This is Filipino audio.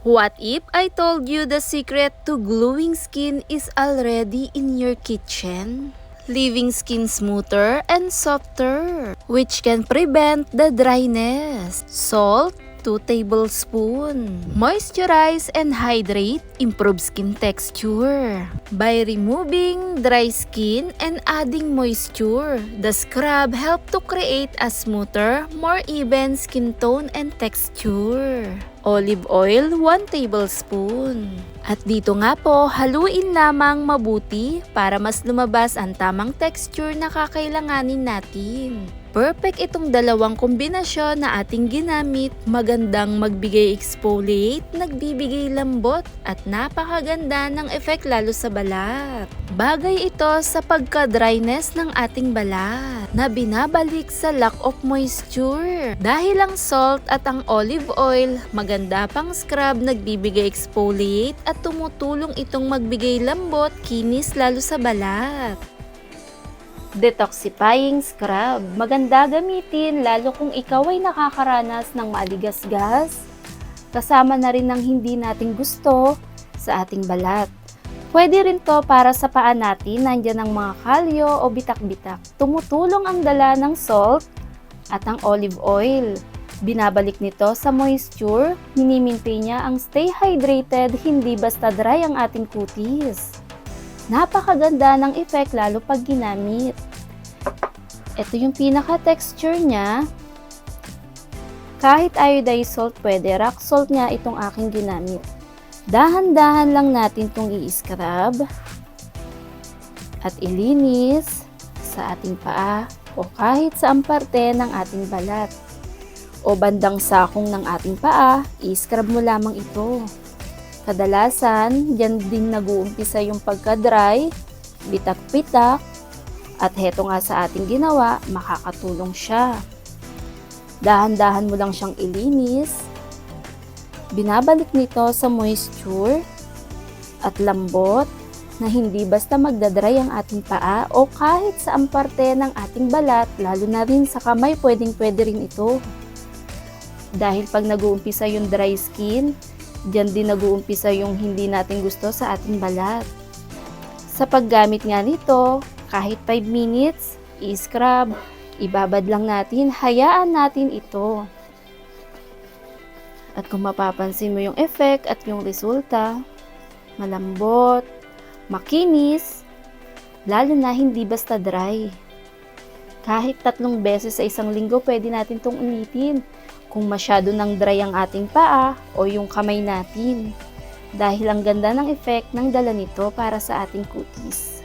What if I told you the secret to glowing skin is already in your kitchen? Leaving skin smoother and softer, which can prevent the dryness. Salt, 2 tablespoons. Moisturize and hydrate, improve skin texture. By removing dry skin and adding moisture, the scrub helps to create a smoother, more even skin tone and texture. Olive oil, 1 tablespoon. At dito nga po, haluin lamang mabuti para mas lumabas ang tamang texture na kakailanganin natin. Perfect itong dalawang kombinasyon na ating ginamit, magandang magbigay exfoliate, nagbibigay lambot at napakaganda ng effect lalo sa balat. Bagay ito sa pagka-dryness ng ating balat na binabalik sa lack of moisture. Dahil ang salt at ang olive oil, maganda pang scrub, nagbibigay exfoliate at tumutulong itong magbigay lambot, kinis lalo sa balat. Detoxifying scrub. Maganda gamitin lalo kung ikaw ay nakakaranas ng maaligasgas, kasama na rin ng hindi nating gusto sa ating balat. Pwede rin to para sa paa natin, nandyan ang mga kalyo o bitak-bitak. Tumutulong ang dala ng salt at ang olive oil. Binabalik nito sa moisture, minimaintain niya ang stay hydrated, hindi basta dry ang ating kutis. Napakaganda ng effect lalo pag ginamit. Ito yung pinaka-texture niya. Kahit iodized salt pwede, rock salt niya itong aking ginamit. Dahan-dahan lang natin itong i-scrub at ilinis sa ating paa o kahit saang parte ng ating balat o bandang sakong ng ating paa, i-scrub mo lamang ito. Kadalasan, dyan din nag-uumpisa yung pagka-dry, bitak-bitak, at heto nga sa ating ginawa, makakatulong siya. Dahan-dahan mo lang siyang ilinis, binabalik nito sa moisture at lambot na hindi basta magdadry ang ating paa o kahit saang parte ng ating balat, lalo na rin sa kamay, pwedeng-pwede rin ito. Dahil pag nag-uumpisa yung dry skin, diyan din nag-uumpisa yung hindi natin gusto sa ating balat. Sa paggamit nga nito, kahit 5 minutes, i-scrub, ibabad lang natin, hayaan natin ito. At kung mapapansin mo yung effect at yung resulta, malambot, makinis, lalo na hindi basta dry. Kahit 3 beses sa isang linggo, pwede natin itong ulitin. Kung masyado nang dry ang ating paa o yung kamay natin. Dahil ang ganda ng effect ng dala nito para sa ating kutis.